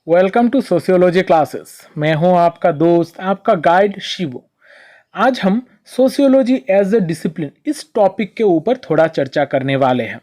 Welcome to sociology classes. मैं हूं आपका दोस्त, आपका गाइड शिवू। आज हम सोशियोलॉजी एज ए डिसिप्लिन इस टॉपिक के ऊपर थोड़ा चर्चा करने वाले हैं।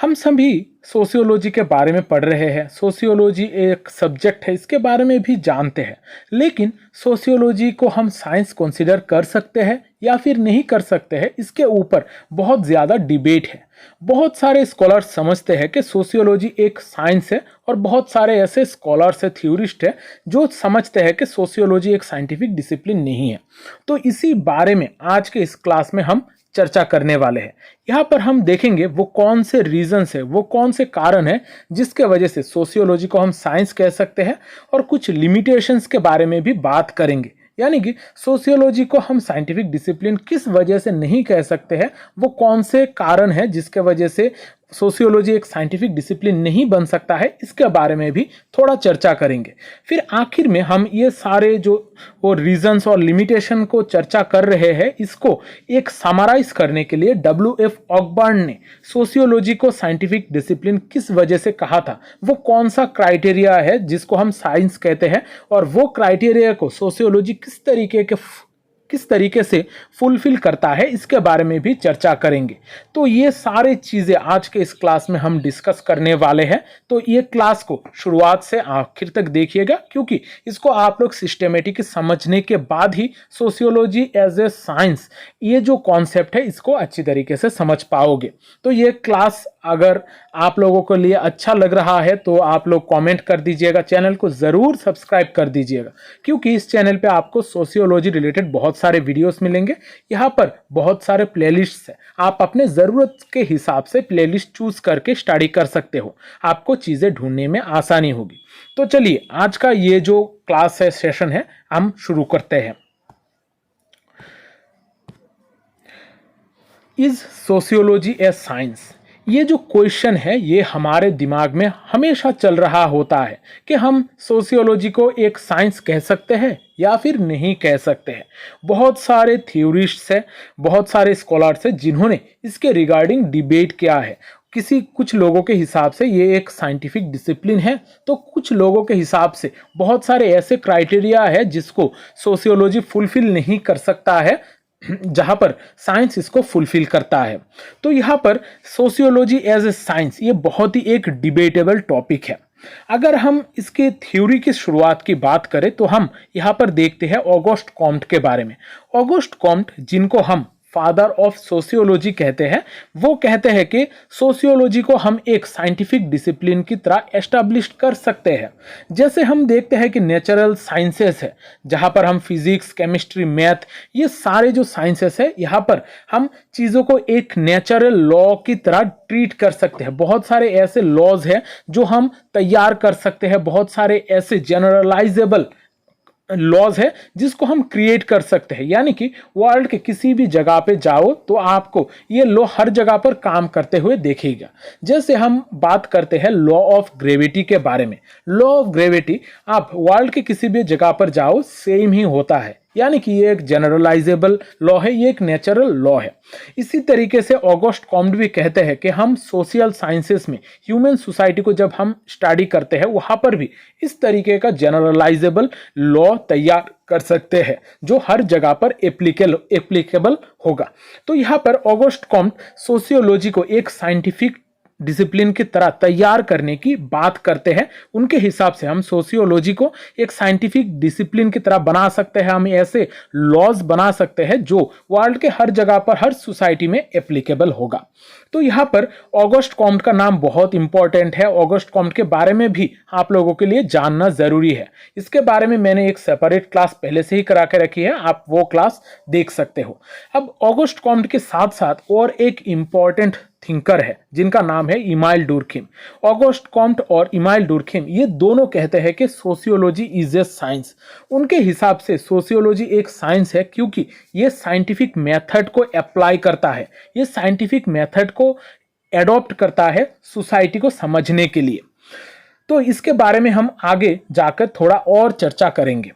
हम सभी सोशियोलॉजी के बारे में पढ़ रहे हैं, सोशियोलॉजी एक सब्जेक्ट है, इसके बारे में भी जानते हैं, लेकिन सोशियोलॉजी को हम साइंस कंसीडर कर सकते हैं या फिर नहीं कर सकते हैं, इसके ऊपर बहुत ज़्यादा डिबेट है। बहुत सारे स्कॉलर्स समझते हैं कि सोशियोलॉजी एक साइंस है और बहुत सारे ऐसे स्कॉलर्स है, थ्योरिस्ट है, जो समझते हैं कि सोशियोलॉजी एक साइंटिफिक डिसिप्लिन नहीं है। तो इसी बारे में आज के इस क्लास में हम चर्चा करने वाले हैं। यहाँ पर हम देखेंगे वो कौन से रीजंस है, वो कौन से कारण है जिसके वजह से सोशियोलॉजी को हम साइंस कह सकते हैं, और कुछ लिमिटेशंस के बारे में भी बात करेंगे। यानी कि सोशियोलॉजी को हम साइंटिफिक डिसिप्लिन किस वजह से नहीं कह सकते हैं, वो कौन से कारण है जिसके वजह से सोशियोलॉजी एक साइंटिफिक डिसिप्लिन नहीं बन सकता है, इसके बारे में भी थोड़ा चर्चा करेंगे। फिर आखिर में हम ये सारे जो वो रीजंस और लिमिटेशन को चर्चा कर रहे हैं, इसको एक समराइज करने के लिए WF ऑकबर्न ने सोशियोलॉजी को साइंटिफिक डिसिप्लिन किस वजह से कहा था, वो कौन सा क्राइटेरिया है जिसको हम साइंस कहते हैं, और वो क्राइटेरिया को सोशियोलॉजी किस तरीके से फुलफिल करता है, इसके बारे में भी चर्चा करेंगे। तो ये सारे चीज़ें आज के इस क्लास में हम डिस्कस करने वाले हैं। तो ये क्लास को शुरुआत से आखिर तक देखिएगा, क्योंकि इसको आप लोग सिस्टेमेटिक समझने के बाद ही सोशियोलॉजी एज ए साइंस, ये जो कॉन्सेप्ट है, इसको अच्छी तरीके से समझ पाओगे। तो ये क्लास अगर आप लोगों के लिए अच्छा लग रहा है तो आप लोग कमेंट कर दीजिएगा, चैनल को ज़रूर सब्सक्राइब कर दीजिएगा, क्योंकि इस चैनल पे आपको सोशियोलॉजी रिलेटेड बहुत सारे वीडियोस मिलेंगे। यहाँ पर बहुत सारे प्लेलिस्ट्स हैं, आप अपने ज़रूरत के हिसाब से प्लेलिस्ट चूज करके स्टडी कर सकते हो, आपको चीज़ें ढूंढने में आसानी होगी। तो चलिए आज का ये जो क्लास है, सेशन है, हम शुरू करते हैं। इज सोशियोलॉजी ए साइंस, ये जो क्वेश्चन है ये हमारे दिमाग में हमेशा चल रहा होता है कि हम सोशियोलॉजी को एक साइंस कह सकते हैं या फिर नहीं कह सकते हैं। बहुत सारे थ्योरिस्ट्स हैं, बहुत सारे स्कॉलर्स हैं जिन्होंने इसके रिगार्डिंग डिबेट किया है। कुछ लोगों के हिसाब से ये एक साइंटिफिक डिसिप्लिन है, तो कुछ लोगों के हिसाब से बहुत सारे ऐसे क्राइटेरिया है जिसको सोशियोलॉजी फुलफिल नहीं कर सकता है, जहां पर साइंस इसको फुलफिल करता है। तो यहाँ पर सोशियोलॉजी एज ए साइंस ये बहुत ही एक डिबेटेबल टॉपिक है। अगर हम इसके थ्योरी की शुरुआत की बात करें तो हम यहाँ पर देखते हैं ऑगस्ट कॉम्ट के बारे में। ऑगस्ट कॉम्ट, जिनको हम फादर ऑफ सोशियोलॉजी कहते हैं, वो कहते हैं कि सोशियोलॉजी को हम एक साइंटिफिक डिसिप्लिन की तरह एस्टैब्लिश कर सकते हैं। जैसे हम देखते हैं कि नेचुरल साइंसेस है, जहाँ पर हम फिजिक्स, केमिस्ट्री, मैथ, ये सारे जो साइंसेस है, यहाँ पर हम चीज़ों को एक नेचुरल लॉ की तरह ट्रीट कर सकते हैं। बहुत सारे ऐसे लॉज हैं जो हम तैयार कर सकते हैं, बहुत सारे ऐसे जनरलाइजेबल लॉज है जिसको हम क्रिएट कर सकते हैं। यानी कि वर्ल्ड के किसी भी जगह पे जाओ तो आपको ये लॉ हर जगह पर काम करते हुए देखेगा। जैसे हम बात करते हैं लॉ ऑफ ग्रेविटी के बारे में। लॉ ऑफ ग्रेविटी आप वर्ल्ड के किसी भी जगह पर जाओ सेम ही होता है, यानी कि ये एक जनरलाइजेबल लॉ है, ये एक नेचुरल लॉ है। इसी तरीके से ऑगस्ट कॉम्ट भी कहते हैं कि हम सोशल साइंसेस में ह्यूमन सोसाइटी को जब हम स्टडी करते हैं, वहां पर भी इस तरीके का जनरलाइजेबल लॉ तैयार कर सकते हैं जो हर जगह पर एप्लीकेबल होगा। तो यहाँ पर ऑगस्ट कॉम्ट सोशियोलॉजी को एक साइंटिफिक डिसिप्लिन की तरह तैयार करने की बात करते हैं। उनके हिसाब से हम सोशियोलॉजी को एक साइंटिफिक डिसिप्लिन की तरह बना सकते हैं, हम ऐसे लॉज बना सकते हैं जो वर्ल्ड के हर जगह पर, हर सोसाइटी में एप्लीकेबल होगा। तो यहाँ पर ऑगस्ट कॉम्ट का नाम बहुत इंपॉर्टेंट है। ऑगस्ट कॉम्ट के बारे में भी आप लोगों के लिए जानना जरूरी है। इसके बारे में मैंने एक सेपरेट क्लास पहले से ही करा के रखी है, आप वो क्लास देख सकते हो। अब ऑगस्ट कॉम्ट के साथ साथ और एक इंपॉर्टेंट थिंकर है जिनका नाम है इमाइल डुर्खिम। ऑगस्ट कॉम्ट और इमाइल डुर्खिम ये दोनों कहते हैं कि सोशियोलॉजी इज ए साइंस। उनके हिसाब से सोशियोलॉजी एक साइंस है क्योंकि ये साइंटिफिक मेथड को अप्लाई करता है, ये साइंटिफिक मेथड को एडॉप्ट करता है सोसाइटी को समझने के लिए। तो इसके बारे में हम आगे जाकर थोड़ा और चर्चा करेंगे।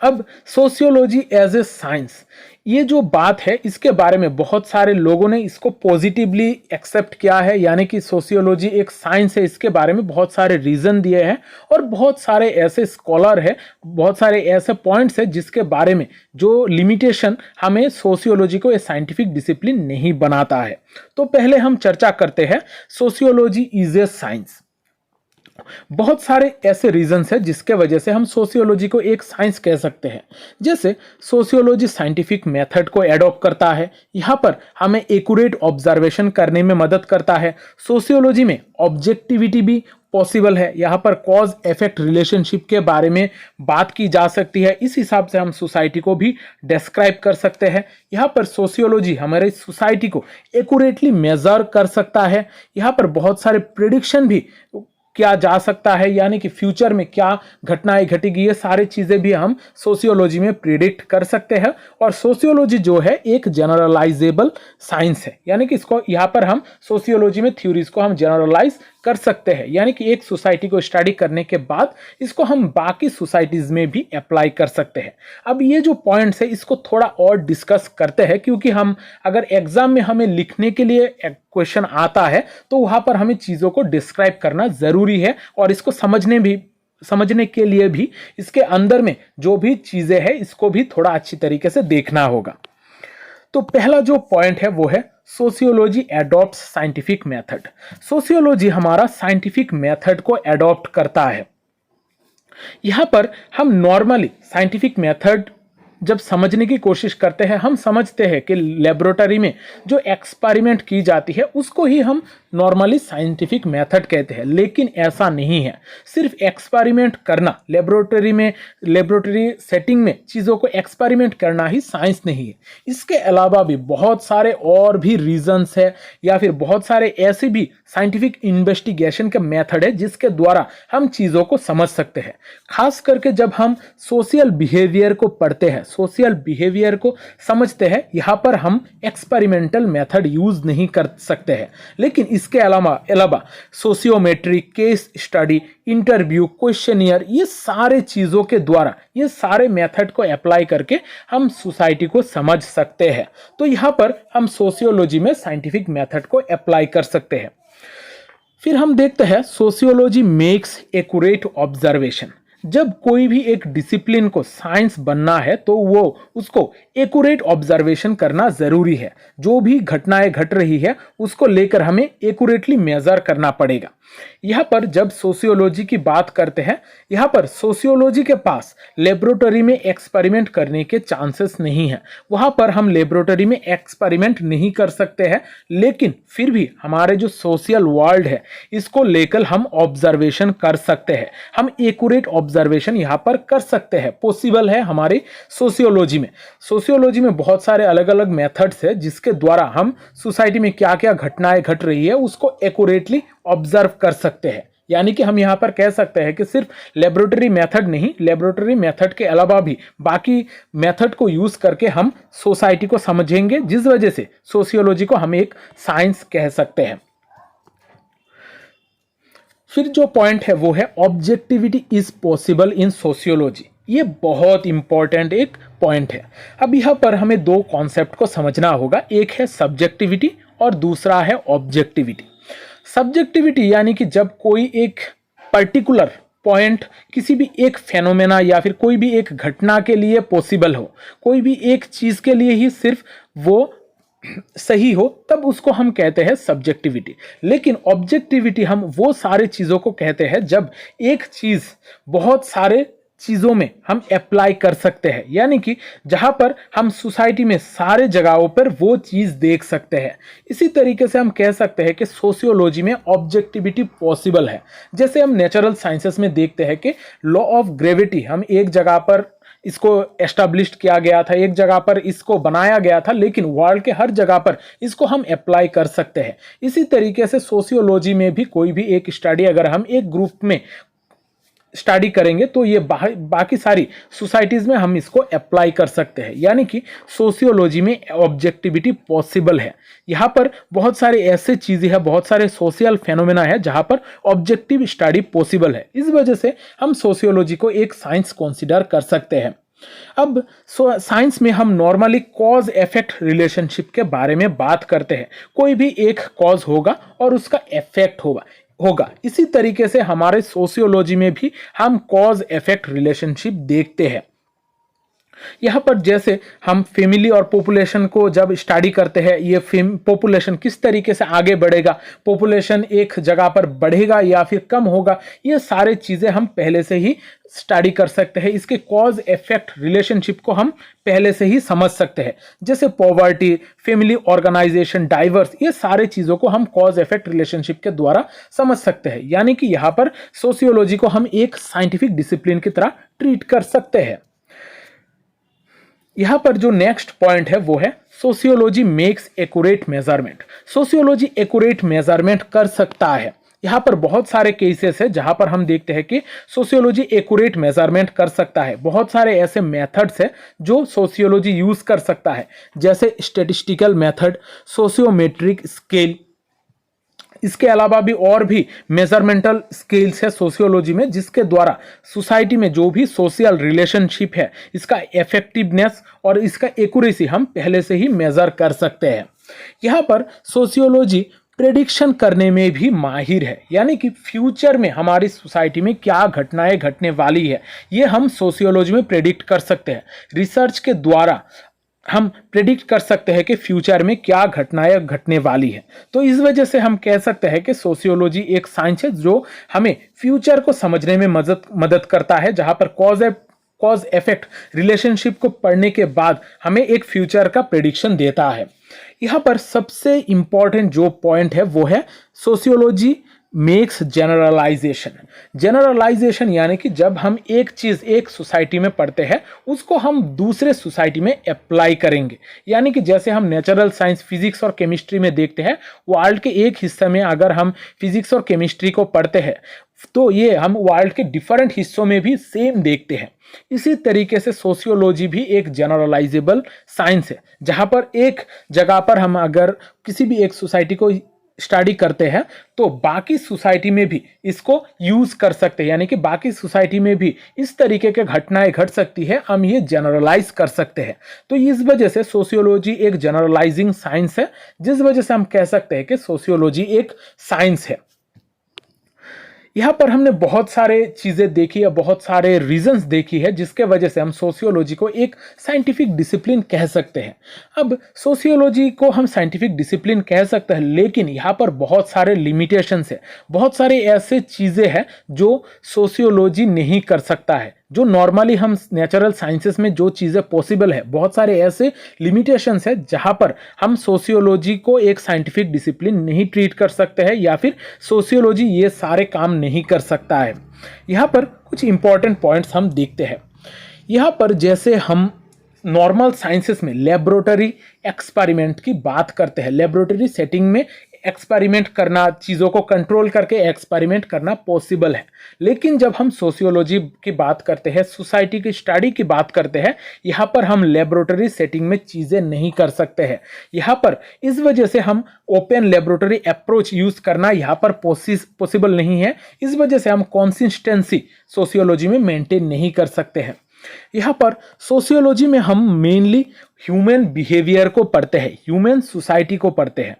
अब सोशियोलॉजी एज ए साइंस, ये जो बात है इसके बारे में बहुत सारे लोगों ने इसको पॉजिटिवली एक्सेप्ट किया है, यानी कि सोशियोलॉजी एक साइंस है, इसके बारे में बहुत सारे रीजन दिए हैं और बहुत सारे ऐसे स्कॉलर है, बहुत सारे ऐसे पॉइंट्स है जिसके बारे में जो लिमिटेशन हमें सोशियोलॉजी को एक साइंटिफिक डिसिप्लिन नहीं बनाता है। तो पहले हम चर्चा करते हैं सोशियोलॉजी इज ए साइंस। बहुत सारे ऐसे रीजंस हैं जिसके वजह से हम सोशियोलॉजी को एक साइंस कह सकते हैं। जैसे सोशियोलॉजी साइंटिफिक मेथड को एडॉप्ट करता है, यहाँ पर हमें एक्यूरेट ऑब्जर्वेशन करने में मदद करता है। सोशियोलॉजी में ऑब्जेक्टिविटी भी पॉसिबल है, यहाँ पर कॉज इफेक्ट रिलेशनशिप के बारे में बात की जा सकती है, इस हिसाब से हम सोसाइटी को भी डिस्क्राइब कर सकते हैं। यहाँ पर सोशियोलॉजी हमारे सोसाइटी को एक्यूरेटली मेजर कर सकता है, यहाँ पर बहुत सारे प्रिडिक्शन भी किया जा सकता है, यानी कि फ्यूचर में क्या घटनाएं घटेगी ये सारी चीजें भी हम सोशियोलॉजी में प्रिडिक्ट कर सकते हैं। और सोशियोलॉजी जो है एक जनरलाइजेबल साइंस है, यानी कि इसको यहाँ पर हम सोशियोलॉजी में थ्योरीज को हम जनरलाइज कर सकते हैं, यानी कि एक सोसाइटी को स्टडी करने के बाद इसको हम बाकी सोसाइटीज में भी अप्लाई कर सकते हैं। अब ये जो पॉइंट्स है इसको थोड़ा और डिस्कस करते हैं, क्योंकि हम अगर एग्जाम में हमें लिखने के लिए क्वेश्चन आता है तो वहां पर हमें चीजों को डिस्क्राइब करना जरूरी है और इसको समझने के लिए भी इसके अंदर में जो भी चीजें हैं इसको भी थोड़ा अच्छी तरीके से देखना होगा। तो पहला जो पॉइंट है वो है सोशियोलॉजी एडॉप्ट्स साइंटिफिक मेथड। सोशियोलॉजी हमारा साइंटिफिक मेथड को एडॉप्ट करता है। यहां पर हम नॉर्मली साइंटिफिक मेथड जब समझने की कोशिश करते हैं, हम समझते हैं कि लेबोरेटरी में जो एक्सपेरिमेंट की जाती है उसको ही हम नॉर्मली साइंटिफिक मेथड कहते हैं, लेकिन ऐसा नहीं है। सिर्फ एक्सपेरिमेंट करना, लेबोरेटरी सेटिंग में चीज़ों को एक्सपेरिमेंट करना ही साइंस नहीं है। इसके अलावा भी बहुत सारे और भी रीजंस है या फिर बहुत सारे ऐसे भी साइंटिफिक इन्वेस्टिगेशन के मेथड है जिसके द्वारा हम चीज़ों को समझ सकते हैं। खास करके जब हम सोशल बिहेवियर को पढ़ते हैं, सोशल बिहेवियर को समझते हैं, यहाँ पर हम एक्सपेरिमेंटल मेथड यूज नहीं कर सकते हैं, लेकिन इसके अलावा sociometry, case study, interview, questionnaire, ये सारे चीज़ों के द्वारा, ये सारे मेथड को अप्लाई करके हम सोसाइटी को समझ सकते हैं। तो यहाँ पर हम सोशियोलॉजी में साइंटिफिक मेथड को अप्लाई कर सकते हैं। फिर हम देखते हैं सोशियोलॉजी मेक्स एक्यूरेट ऑब्जर्वेशन। जब कोई भी एक डिसिप्लिन को साइंस बनना है तो वो उसको एक्यूरेट ऑब्जर्वेशन करना जरूरी है। जो भी घटनाएं घट रही है उसको लेकर हमें एक्यूरेटली मेजर करना पड़ेगा। यहाँ पर जब सोशियोलॉजी की बात करते हैं, यहाँ पर सोशियोलॉजी के पास लेबोरेटरी में एक्सपेरिमेंट करने के चांसेस नहीं है, वहाँ पर हम लेबोरेटरी में एक्सपेरिमेंट नहीं कर सकते हैं, लेकिन फिर भी हमारे जो सोशल वर्ल्ड है इसको लेकर हम ऑब्जर्वेशन कर सकते हैं। हम एक्यूरेट ऑब्जर्वेशन यहाँ पर कर सकते हैं, पॉसिबल है हमारी सोशियोलॉजी में। सोशियोलॉजी में बहुत सारे अलग अलग मेथड्स है जिसके द्वारा हम सोसाइटी में क्या क्या घटनाएं घट रही है उसको एक्यूरेटली ऑब्जर्व कर सकते हैं। यानी कि हम यहाँ पर कह सकते हैं कि सिर्फ लेबोरेटरी मेथड नहीं, लेबोरेटरी मेथड के अलावा भी बाकी मेथड को यूज करके हम सोसाइटी को समझेंगे, जिस वजह से सोशियोलॉजी को हम एक साइंस कह सकते हैं। फिर जो पॉइंट है वो है objectivity is possible in sociology. ये बहुत इंपॉर्टेंट एक पॉइंट है। अब यहाँ पर हमें दो कॉन्सेप्ट को समझना होगा, एक है सब्जेक्टिविटी और दूसरा है ऑब्जेक्टिविटी। सब्जेक्टिविटी यानी कि जब कोई एक पर्टिकुलर पॉइंट किसी भी एक फेनोमेना या फिर कोई भी एक घटना के लिए पॉसिबल हो, कोई भी एक चीज के लिए ही सिर्फ वो सही हो, तब उसको हम कहते हैं सब्जेक्टिविटी। लेकिन ऑब्जेक्टिविटी हम वो सारे चीजों को कहते हैं जब एक चीज बहुत सारे चीजों में हम अप्लाई कर सकते हैं, यानी कि जहां पर हम सोसाइटी में सारे जगहों पर वो चीज देख सकते हैं। इसी तरीके से हम कह सकते हैं कि सोशियोलॉजी में ऑब्जेक्टिविटी पॉसिबल है। जैसे हम नेचुरल साइंसेस में देखते हैं कि लॉ ऑफ ग्रेविटी हम एक जगह पर इसको एस्टैब्लिश किया गया था, एक जगह पर इसको बनाया गया था, लेकिन वर्ल्ड के हर जगह पर इसको हम अप्लाई कर सकते हैं। इसी तरीके से सोशियोलॉजी में भी कोई भी एक स्टडी अगर हम एक ग्रुप में स्टडी करेंगे तो ये बाकी सारी सोसाइटीज में हम इसको अप्लाई कर सकते हैं, यानी कि सोशियोलॉजी में ऑब्जेक्टिविटी पॉसिबल है। यहाँ पर बहुत सारे ऐसे चीजें हैं, बहुत सारे सोशल फेनोमेना है जहाँ पर ऑब्जेक्टिव स्टडी पॉसिबल है। इस वजह से हम सोशियोलॉजी को एक साइंस कंसीडर कर सकते हैं। अब साइंस में हम नॉर्मली कॉज इफेक्ट रिलेशनशिप के बारे में बात करते हैं। कोई भी एक कॉज होगा और उसका इफेक्ट होगा। इसी तरीके से हमारे सोशियोलॉजी में भी हम कॉज इफेक्ट रिलेशनशिप देखते हैं। यहाँ पर जैसे हम फैमिली और पॉपुलेशन को जब स्टडी करते हैं, ये पॉपुलेशन किस तरीके से आगे बढ़ेगा, पॉपुलेशन एक जगह पर बढ़ेगा या फिर कम होगा, ये सारे चीज़ें हम पहले से ही स्टडी कर सकते हैं। इसके कॉज इफेक्ट रिलेशनशिप को हम पहले से ही समझ सकते हैं। जैसे पॉवर्टी, फैमिली ऑर्गेनाइजेशन, डाइवर्स, ये सारे चीज़ों को हम कॉज इफेक्ट रिलेशनशिप के द्वारा समझ सकते हैं। यानी कि यहाँ पर सोशियोलॉजी को हम एक साइंटिफिक डिसिप्लिन की तरह ट्रीट कर सकते हैं। यहां पर जो नेक्स्ट पॉइंट है वो है sociology makes accurate measurement. Sociology accurate measurement कर सकता है। यहाँ पर बहुत सारे केसेस है जहां पर हम देखते हैं कि सोशियोलॉजी एक्यूरेट मेजरमेंट कर सकता है। बहुत सारे ऐसे मेथड्स है जो सोशियोलॉजी यूज कर सकता है, जैसे स्टैटिस्टिकल मेथड, सोशियोमेट्रिक स्केल। इसके अलावा भी और भी मेजरमेंटल स्केल्स है सोशियोलॉजी में, जिसके द्वारा सोसाइटी में जो भी सोशल रिलेशनशिप है, इसका इफेक्टिवनेस और इसका एक्यूरेसी हम पहले से ही मेजर कर सकते हैं। यहाँ पर सोशियोलॉजी प्रेडिक्शन करने में भी माहिर है। यानी कि फ्यूचर में हमारी सोसाइटी में क्या घटनाएं घटने वाली है, ये हम सोशियोलॉजी में प्रेडिक्ट कर सकते हैं। रिसर्च के द्वारा हम प्रेडिक्ट कर सकते हैं कि फ्यूचर में क्या घटनाएं घटने वाली है। तो इस वजह से हम कह सकते हैं कि सोशियोलॉजी एक साइंस है जो हमें फ्यूचर को समझने में मदद करता है, जहां पर कॉज इफेक्ट रिलेशनशिप को पढ़ने के बाद हमें एक फ्यूचर का प्रेडिक्शन देता है। यहाँ पर सबसे इंपॉर्टेंट जो पॉइंट है वो है सोशियोलॉजी मेक्स जनरलाइजेशन। जनरलाइजेशन यानी कि जब हम एक चीज़ एक सोसाइटी में पढ़ते हैं, उसको हम दूसरे सोसाइटी में अप्लाई करेंगे। यानी कि जैसे हम नेचुरल साइंस, फिजिक्स और केमिस्ट्री में देखते हैं, वर्ल्ड के एक हिस्से में अगर हम फिजिक्स और केमिस्ट्री को पढ़ते हैं तो ये हम वर्ल्ड के डिफरेंट हिस्सों में भी सेम देखते हैं। इसी तरीके से सोशियोलॉजी भी एक जनरलाइजेबल साइंस है, जहाँ पर एक जगह पर हम अगर किसी भी एक सोसाइटी को स्टडी करते हैं तो बाकी सोसाइटी में भी इसको यूज कर सकते हैं। यानी कि बाकी सोसाइटी में भी इस तरीके के घटनाएं घट सकती है, हम ये जनरलाइज कर सकते हैं। तो इस वजह से सोशियोलॉजी एक जनरलाइजिंग साइंस है, जिस वजह से हम कह सकते हैं कि सोशियोलॉजी एक साइंस है। यहाँ पर हमने बहुत सारे चीज़ें देखी है, बहुत सारे रीजंस देखी है, जिसके वजह से हम सोशियोलॉजी को एक साइंटिफिक डिसिप्लिन कह सकते हैं। अब सोशियोलॉजी को हम साइंटिफिक डिसिप्लिन कह सकते हैं, लेकिन यहाँ पर बहुत सारे लिमिटेशंस है, बहुत सारे ऐसे चीज़ें हैं जो सोशियोलॉजी नहीं कर सकता है। जो नॉर्मली हम नेचुरल साइंसेस में जो चीज़ें पॉसिबल है, बहुत सारे ऐसे लिमिटेशंस है जहाँ पर हम सोशियोलॉजी को एक साइंटिफिक डिसिप्लिन नहीं ट्रीट कर सकते हैं, या फिर सोशियोलॉजी ये सारे काम नहीं कर सकता है। यहाँ पर कुछ इंपॉर्टेंट पॉइंट्स हम देखते हैं। यहाँ पर जैसे हम नॉर्मल साइंसेस में लेबोरेटरी एक्सपेरिमेंट की बात करते हैं, लेबोरेटरी सेटिंग में एक्सपेरिमेंट करना, चीज़ों को कंट्रोल करके एक्सपेरिमेंट करना पॉसिबल है। लेकिन जब हम सोशियोलॉजी की बात करते हैं, सोसाइटी की स्टडी की बात करते हैं, यहाँ पर हम लेबोरेटरी सेटिंग में चीज़ें नहीं कर सकते हैं। यहाँ पर इस वजह से हम ओपन लेबोरेटरी अप्रोच यूज करना यहाँ पर पॉसिबल नहीं है। इस वजह से हम कंसिस्टेंसी सोशियोलॉजी में मेंटेन नहीं कर सकते हैं। यहाँ पर सोशियोलॉजी में हम मेनली ह्यूमन बिहेवियर को पढ़ते हैं, ह्यूमन सोसाइटी को पढ़ते हैं।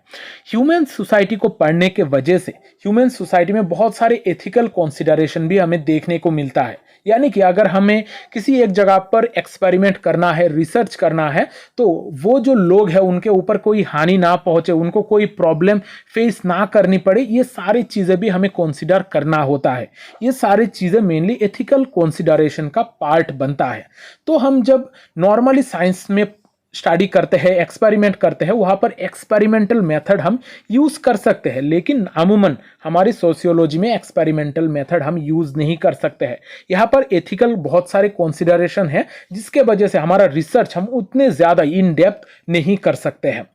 ह्यूमन सोसाइटी को पढ़ने के वजह से ह्यूमन सोसाइटी में बहुत सारे एथिकल कंसीडरेशन भी हमें देखने को मिलता है। यानी कि अगर हमें किसी एक जगह पर एक्सपेरिमेंट करना है, रिसर्च करना है, तो वो जो लोग हैं उनके ऊपर कोई हानि ना पहुंचे, उनको कोई प्रॉब्लम फेस ना करनी पड़े, ये सारी चीज़ें भी हमें कंसीडर करना होता है। ये सारी चीज़ें मेनली एथिकल कंसीडरेशन का पार्ट बनता है। तो हम जब नॉर्मली साइंस में स्टडी करते हैं, एक्सपेरिमेंट करते हैं, वहाँ पर एक्सपेरिमेंटल मेथड हम यूज़ कर सकते हैं, लेकिन अमूमन हमारी सोशियोलॉजी में एक्सपेरिमेंटल मेथड हम यूज़ नहीं कर सकते हैं। यहाँ पर एथिकल बहुत सारे कंसीडरेशन है, जिसके वजह से हमारा रिसर्च हम उतने ज़्यादा इन डेप्थ नहीं कर सकते हैं।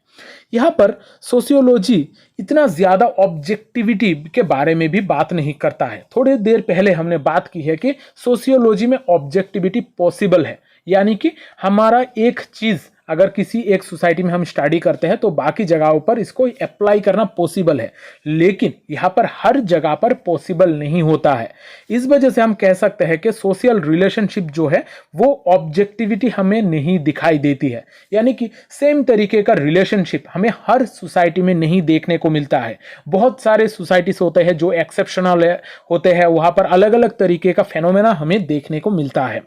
यहाँ पर सोशियोलॉजी इतना ज़्यादा ऑब्जेक्टिविटी के बारे में भी बात नहीं करता है। थोड़ी देर पहले हमने बात की है कि सोशियोलॉजी में ऑब्जेक्टिविटी पॉसिबल है, यानी कि हमारा एक चीज़ अगर किसी एक सोसाइटी में हम स्टडी करते हैं तो बाकी जगहों पर इसको अप्लाई करना पॉसिबल है, लेकिन यहाँ पर हर जगह पर पॉसिबल नहीं होता है। इस वजह से हम कह सकते हैं कि सोशल रिलेशनशिप जो है वो ऑब्जेक्टिविटी हमें नहीं दिखाई देती है, यानी कि सेम तरीके का रिलेशनशिप हमें हर सोसाइटी में नहीं देखने को मिलता है। बहुत सारे सोसाइटीज होते हैं जो एक्सेप्शनल होते हैं, वहाँ पर अलग अलग तरीके का फेनोमेना हमें देखने को मिलता है।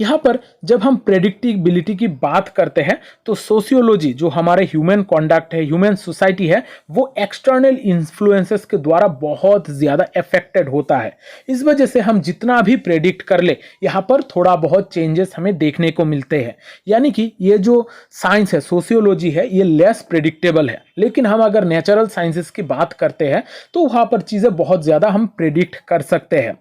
यहाँ पर जब हम प्रेडिक्टिबिलिटी की बात करते हैं तो सोशियोलॉजी जो हमारे ह्यूमन कॉन्डक्ट है, ह्यूमन सोसाइटी है, वो एक्सटर्नल इन्फ्लुएंसेस के द्वारा बहुत ज़्यादा अफेक्टेड होता है। इस वजह से हम जितना भी प्रेडिक्ट कर ले यहाँ पर थोड़ा बहुत चेंजेस हमें देखने को मिलते हैं, यानी कि ये जो साइंस है, सोशियोलॉजी है, ये लेस प्रेडिक्टेबल है। लेकिन हम अगर नेचुरल साइंसेस की बात करते हैं तो वहाँ पर चीज़ें बहुत ज़्यादा हम प्रेडिक्ट कर सकते हैं।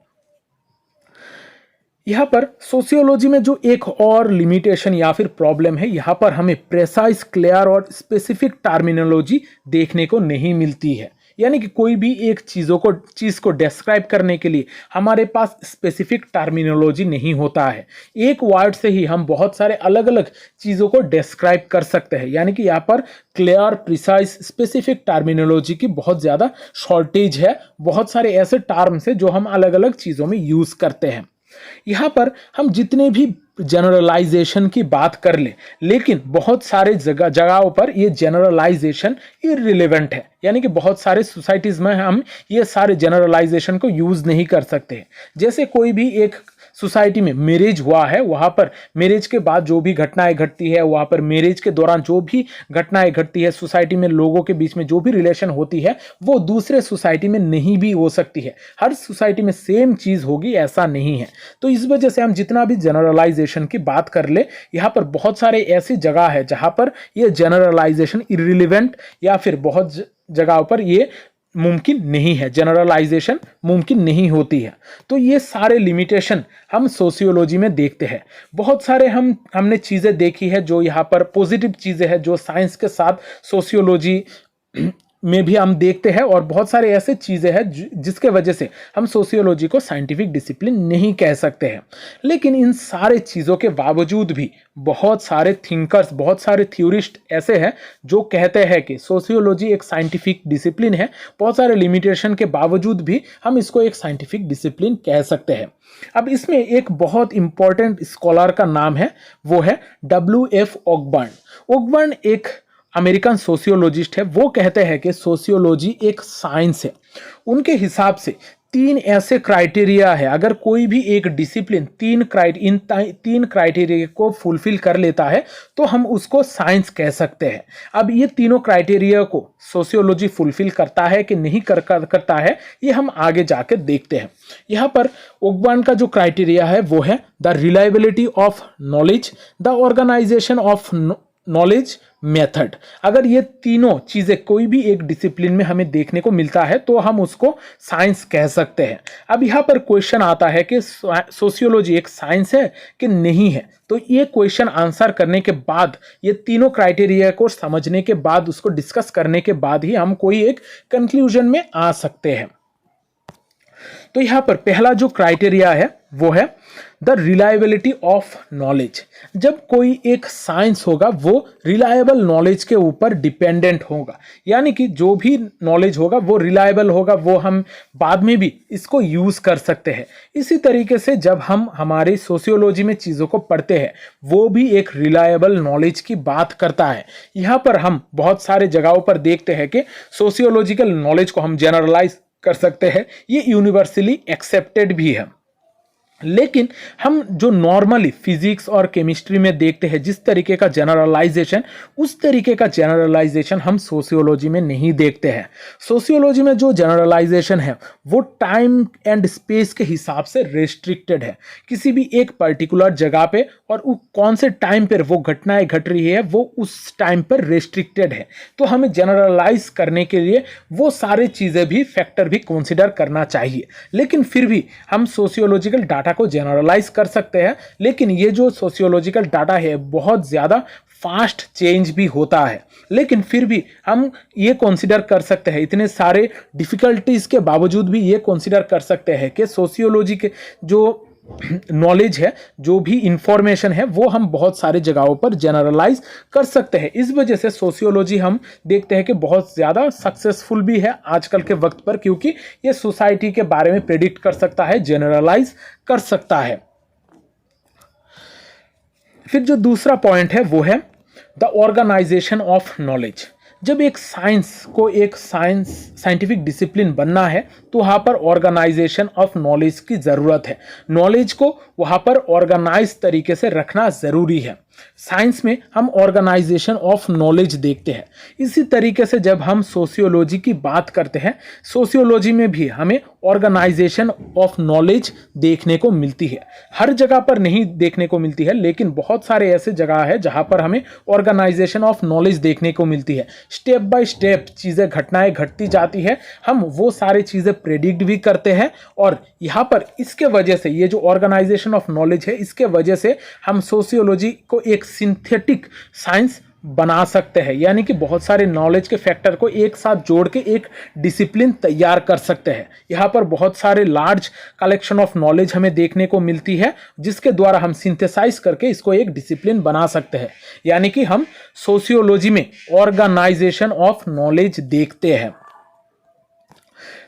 यहाँ पर सोशियोलॉजी में जो एक और लिमिटेशन या फिर प्रॉब्लम है, यहाँ पर हमें प्रेसाइज, क्लियर और स्पेसिफिक टर्मिनोलॉजी देखने को नहीं मिलती है, यानी कि कोई भी एक चीज़ को डिस्क्राइब करने के लिए हमारे पास स्पेसिफिक टर्मिनोलॉजी नहीं होता है। एक वर्ड से ही हम बहुत सारे अलग अलग चीज़ों को डिस्क्राइब कर सकते हैं, यानी कि यहाँ पर क्लियर, प्रिसाइज, स्पेसिफिक टर्मिनोलॉजी की बहुत ज़्यादा शॉर्टेज है। बहुत सारे ऐसे टर्म्स हैं जो हम अलग अलग चीज़ों में यूज़ करते हैं। यहाँ पर हम जितने भी जनरलाइजेशन की बात कर ले, लेकिन बहुत सारे जगहों पर ये जनरलाइजेशन इररिलेवेंट है, यानी कि बहुत सारे सोसाइटीज में हम ये सारे जनरलाइजेशन को यूज नहीं कर सकते। जैसे कोई भी एक सोसाइटी में मैरिज हुआ है, वहाँ पर मैरिज के बाद जो भी घटनाएं घटती है, वहाँ पर मैरिज के दौरान जो भी घटनाएं घटती है, सोसाइटी में लोगों के बीच में जो भी रिलेशन होती है, वो दूसरे सोसाइटी में नहीं भी हो सकती है। हर सोसाइटी में सेम चीज़ होगी ऐसा नहीं है। तो इस वजह से हम जितना भी जनरलाइजेशन की बात कर ले, यहाँ पर बहुत सारे ऐसी जगह है जहाँ पर ये जनरलाइजेशन इररिलेवेंट या फिर बहुत जगहों पर ये मुमकिन नहीं है, जनरलाइजेशन मुमकिन नहीं होती है। तो ये सारे लिमिटेशन हम सोशियोलॉजी में देखते हैं। बहुत सारे हमने चीज़ें देखी है जो यहाँ पर पॉजिटिव चीज़ें हैं जो साइंस के साथ सोशियोलॉजी में भी हम देखते हैं, और बहुत सारे ऐसे चीज़ें हैं जिसके वजह से हम सोशियोलॉजी को साइंटिफिक डिसिप्लिन नहीं कह सकते हैं। लेकिन इन सारे चीज़ों के बावजूद भी बहुत सारे थिंकर्स, बहुत सारे थ्योरिस्ट ऐसे हैं जो कहते हैं कि सोशियोलॉजी एक साइंटिफिक डिसिप्लिन है। बहुत सारे लिमिटेशन के बावजूद भी हम इसको एक साइंटिफिक डिसिप्लिन कह सकते हैं। अब इसमें एक बहुत इंपॉर्टेंट स्कॉलर का नाम है, वो है W.F. ऑकबर्न एक अमेरिकन सोशियोलॉजिस्ट है। वो कहते हैं कि सोशियोलॉजी एक साइंस है। उनके हिसाब से 3 ऐसे क्राइटेरिया है, अगर कोई भी एक डिसिप्लिन इन 3 क्राइटेरिया को फुलफिल कर लेता है तो हम उसको साइंस कह सकते हैं। अब ये तीनों क्राइटेरिया को सोशियोलॉजी फुलफिल करता है कि नहीं करता है, ये हम आगे जाकर देखते हैं। यहाँ पर ऑकबर्न का जो क्राइटेरिया है वो है the reliability of knowledge, the organization of knowledge method. अगर ये तीनों चीज़ें कोई भी एक डिसिप्लिन में हमें देखने को मिलता है तो हम उसको साइंस कह सकते हैं। अब यहाँ पर क्वेश्चन आता है कि सोशियोलॉजी एक साइंस है कि नहीं है। तो ये क्वेश्चन आंसर करने के बाद, ये तीनों क्राइटेरिया को समझने के बाद, उसको डिस्कस करने के बाद ही हम कोई एक कंक्लूजन में आ सकते हैं। तो यहाँ पर पहला जो क्राइटेरिया है वो है द रिलायबिलिटी ऑफ नॉलेज। जब कोई एक साइंस होगा वो रिलायबल नॉलेज के ऊपर डिपेंडेंट होगा, यानी कि जो भी नॉलेज होगा वो रिलायबल होगा, वो हम बाद में भी इसको यूज कर सकते हैं। इसी तरीके से जब हम हमारी सोशियोलॉजी में चीज़ों को पढ़ते हैं वो भी एक रिलायबल नॉलेज की बात करता है। यहाँ पर हम बहुत सारे जगहों पर देखते हैं कि सोशियोलॉजिकल नॉलेज को हम जनरलाइज कर सकते हैं, ये यूनिवर्सली एक्सेप्टेड भी है। लेकिन हम जो नॉर्मली फिजिक्स और केमिस्ट्री में देखते हैं जिस तरीके का जनरलाइजेशन, उस तरीके का जनरलाइजेशन हम सोशियोलॉजी में नहीं देखते हैं। सोशियोलॉजी में जो जनरलाइजेशन है वो टाइम एंड स्पेस के हिसाब से रेस्ट्रिक्टेड है। किसी भी एक पर्टिकुलर जगह पे और कौन से टाइम पर वो घटनाएं घट रही है वो उस टाइम पर रेस्ट्रिक्टेड है। तो हमें जनरलाइज करने के लिए वो सारे चीज़ें भी, फैक्टर भी कंसिडर करना चाहिए। लेकिन फिर भी हम सोशियोलॉजिकल डाटा को जनरलाइज कर सकते हैं। लेकिन ये जो सोशियोलॉजिकल डाटा है बहुत ज़्यादा फास्ट चेंज भी होता है, लेकिन फिर भी हम ये कंसीडर कर सकते हैं, इतने सारे डिफिकल्टीज के बावजूद भी ये कंसीडर कर सकते हैं कि सोशियोलॉजी के जो नॉलेज है, जो भी इंफॉर्मेशन है, वो हम बहुत सारे जगहों पर जनरलाइज कर सकते हैं। इस वजह से सोशियोलॉजी हम देखते हैं कि बहुत ज़्यादा सक्सेसफुल भी है आजकल के वक्त पर, क्योंकि ये सोसाइटी के बारे में प्रेडिक्ट कर सकता है, जनरलाइज कर सकता है। फिर जो दूसरा पॉइंट है वो है द ऑर्गेनाइजेशन ऑफ नॉलेज। जब एक साइंटिफिक डिसिप्लिन बनना है तो वहाँ पर ऑर्गेनाइजेशन ऑफ नॉलेज की ज़रूरत है। नॉलेज को वहाँ पर ऑर्गेनाइज तरीके से रखना ज़रूरी है। साइंस में हम ऑर्गेनाइजेशन ऑफ नॉलेज देखते हैं। इसी तरीके से जब हम सोशियोलॉजी की बात करते हैं, सोशियोलॉजी में भी हमें ऑर्गेनाइजेशन ऑफ नॉलेज देखने को मिलती है। हर जगह पर नहीं देखने को मिलती है, लेकिन बहुत सारे ऐसे जगह है जहाँ पर हमें ऑर्गेनाइजेशन ऑफ नॉलेज देखने को मिलती है। स्टेप बाय स्टेप चीज़ें, घटनाएं घटती जाती है, हम वो सारी चीज़ें प्रेडिक्ट भी करते हैं। और यहाँ पर इसके वजह से, ये जो ऑर्गेनाइजेशन ऑफ नॉलेज है, इसके वजह से हम सोशियोलॉजी को एक सिंथेटिक साइंस बना सकते हैं, यानी कि बहुत सारे नॉलेज के फैक्टर को एक साथ जोड़ के एक डिसिप्लिन तैयार कर सकते हैं। यहाँ पर बहुत सारे लार्ज कलेक्शन ऑफ नॉलेज हमें देखने को मिलती है, जिसके द्वारा हम सिंथेसाइज करके इसको एक डिसिप्लिन बना सकते हैं। यानी कि हम सोशियोलॉजी में ऑर्गेनाइजेशन ऑफ नॉलेज देखते हैं।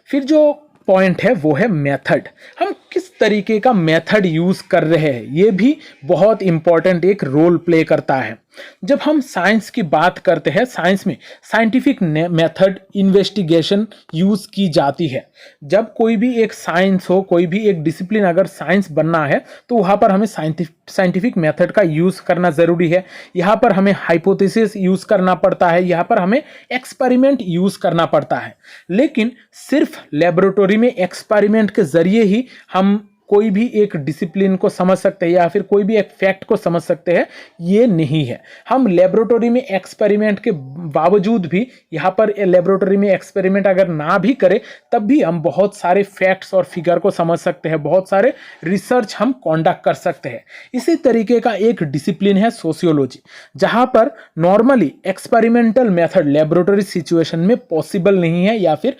फिर जो पॉइंट है वो है मेथड। हम किस तरीके का मेथड यूज कर रहे हैं, ये भी बहुत इंपॉर्टेंट एक रोल प्ले करता है। जब हम साइंस की बात करते हैं, साइंस में साइंटिफिक मेथड इन्वेस्टिगेशन यूज की जाती है। जब कोई भी एक साइंस हो, कोई भी एक डिसिप्लिन अगर साइंस बनना है, तो वहाँ पर हमें साइंटिफिक मेथड का यूज करना जरूरी है। यहाँ पर हमें हाइपोथेसिस यूज करना पड़ता है, यहाँ पर हमें एक्सपेरिमेंट यूज करना पड़ता है। लेकिन सिर्फ लेबोरेटरी में एक्सपेरिमेंट के जरिए ही हम कोई भी एक डिसिप्लिन को समझ सकते हैं या फिर कोई भी एक फैक्ट को समझ सकते हैं, ये नहीं है। हम लेबोरेटरी में एक्सपेरिमेंट के बावजूद भी, यहाँ पर लेबोरेटरी में एक्सपेरिमेंट अगर ना भी करें, तब भी हम बहुत सारे फैक्ट्स और फिगर को समझ सकते हैं, बहुत सारे रिसर्च हम कंडक्ट कर सकते हैं। इसी तरीके का एक डिसिप्लिन है सोशियोलॉजी, जहाँ पर normally experimental method laboratory situation में पॉसिबल नहीं है, या फिर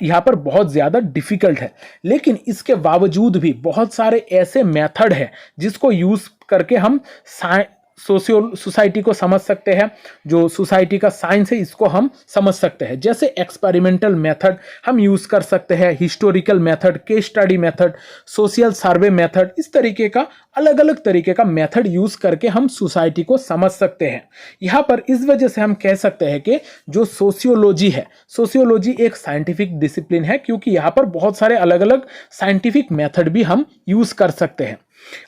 यहाँ पर बहुत ज़्यादा डिफिकल्ट है। लेकिन इसके बावजूद भी बहुत सारे ऐसे मेथड है जिसको यूज करके हम सोसाइटी को समझ सकते हैं। जो सोसाइटी का साइंस है, इसको हम समझ सकते हैं। जैसे एक्सपेरिमेंटल मेथड हम यूज कर सकते हैं, historical method, case study method, social survey method, इस तरीके का अलग अलग तरीके का मेथड यूज करके हम सोसाइटी को समझ सकते हैं। यहाँ पर इस वजह से हम कह सकते हैं कि जो सोशियोलॉजी है, सोशियोलॉजी एक साइंटिफिक डिसिप्लिन है, क्योंकि यहाँ पर बहुत सारे अलग अलग साइंटिफिक मेथड भी हम यूज कर सकते हैं।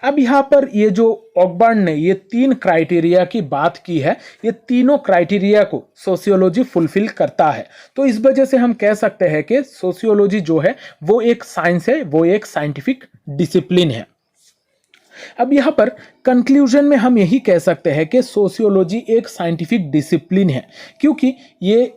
अब यहाँ पर ये जो ऑकबर्न ने ये 3 क्राइटेरिया की बात की है, ये तीनों क्राइटेरिया को सोशियोलॉजी फुलफिल करता है। तो इस वजह से हम कह सकते हैं कि सोशियोलॉजी जो है वो एक साइंस है, वो एक साइंटिफिक डिसिप्लिन है। अब यहाँ पर कंक्लूजन में हम यही कह सकते हैं कि सोशियोलॉजी एक साइंटिफिक डिसिप्लिन है, क्योंकि ये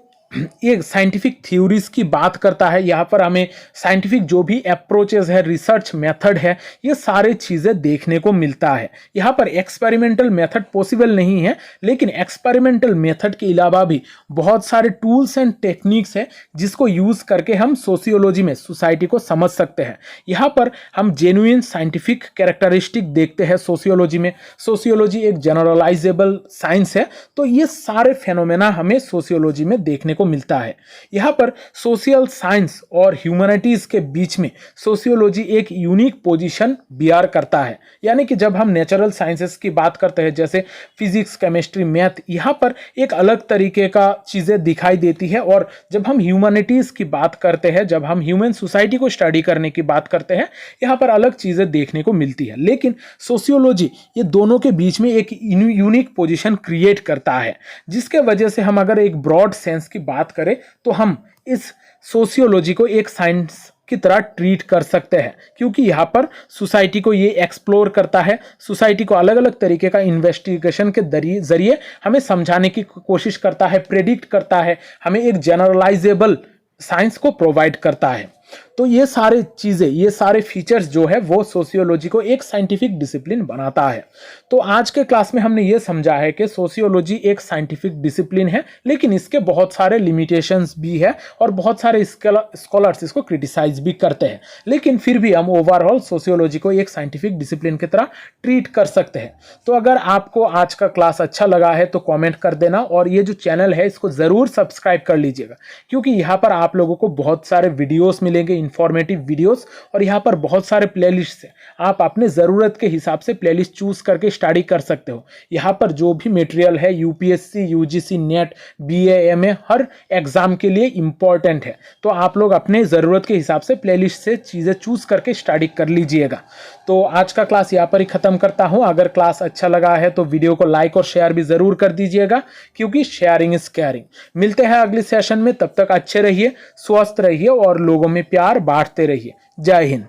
साइंटिफिक थ्योरीज की बात करता है। यहाँ पर हमें साइंटिफिक जो भी अप्रोचेस है, रिसर्च मेथड है, ये सारे चीज़ें देखने को मिलता है। यहाँ पर एक्सपेरिमेंटल मेथड पॉसिबल नहीं है, लेकिन एक्सपेरिमेंटल मेथड के अलावा भी बहुत सारे टूल्स एंड टेक्निक्स है जिसको यूज़ करके हम सोशियोलॉजी में सोसाइटी को समझ सकते हैं। यहाँ पर हम जेन्युइन साइंटिफिक कैरेक्टरिस्टिक देखते हैं सोशियोलॉजी में। सोशियोलॉजी एक जनरलाइजेबल साइंस है, तो ये सारे फेनोमेना हमें सोशियोलॉजी में देखने को मिलता है। यहाँ पर सोशल साइंस और ह्यूमैनिटीज के बीच में सोशियोलॉजी एक यूनिक पोजीशन बियर करता है। यानी कि जब हम नेचुरल साइंसेस की बात करते हैं, जैसे फिजिक्स, केमिस्ट्री, मैथ, यहाँ पर एक अलग तरीके का चीज़ें दिखाई देती है। और जब हम ह्यूमैनिटीज की बात करते हैं, जब हम ह्यूमन सोसाइटी को स्टडी करने की बात करते हैं, यहाँ पर अलग चीज़ें देखने को मिलती है। लेकिन सोशियोलॉजी ये दोनों के बीच में एक यूनिक पोजीशन क्रिएट करता है, जिसके वजह से हम अगर एक ब्रॉड सेंस की बात करें तो हम इस सोशियोलॉजी को एक साइंस की तरह ट्रीट कर सकते हैं, क्योंकि यहाँ पर सोसाइटी को ये एक्सप्लोर करता है, सोसाइटी को अलग अलग तरीके का इन्वेस्टिगेशन के जरिए हमें समझाने की कोशिश करता है, प्रेडिक्ट करता है, हमें एक जनरलाइजेबल साइंस को प्रोवाइड करता है। तो ये सारे चीजें, ये सारे फीचर्स जो है वो सोशियोलॉजी को एक साइंटिफिक डिसिप्लिन बनाता है। तो आज के क्लास में हमने ये समझा है कि सोशियोलॉजी एक साइंटिफिक डिसिप्लिन है, लेकिन इसके बहुत सारे लिमिटेशंस भी है और बहुत सारे स्कॉलर्स इसको क्रिटिसाइज भी करते हैं, लेकिन फिर भी हम ओवरऑल सोशियोलॉजी को एक साइंटिफिक डिसिप्लिन की तरह ट्रीट कर सकते हैं। तो अगर आपको आज का क्लास अच्छा लगा है तो कमेंट कर देना, और ये जो चैनल है इसको ज़रूर सब्सक्राइब कर लीजिएगा, क्योंकि यहाँ पर आप लोगों को बहुत सारे वीडियोस मिलेंगे, इंफॉर्मेटिव वीडियोस, और यहाँ पर बहुत सारे प्लेलिस्ट है। आप अपने ज़रूरत के हिसाब से प्लेलिस्ट चूज करके स्टडी कर सकते हो। यहाँ पर जो भी मटेरियल है UPSC, UGC, NET, BA, MA हर एग्जाम के लिए इम्पॉर्टेंट है। तो आप लोग अपने ज़रूरत के हिसाब से प्लेलिस्ट से चीज़ें चूज करके स्टडी कर लीजिएगा। तो आज का क्लास यहाँ पर ही ख़त्म करता हूँ। अगर क्लास अच्छा लगा है तो वीडियो को लाइक और शेयर भी ज़रूर कर दीजिएगा, क्योंकि शेयरिंग इज केयरिंग। मिलते हैं अगले सेशन में, तब तक अच्छे रहिए, स्वस्थ रहिए और लोगों में प्यार बांटते रहिए। जय हिंद।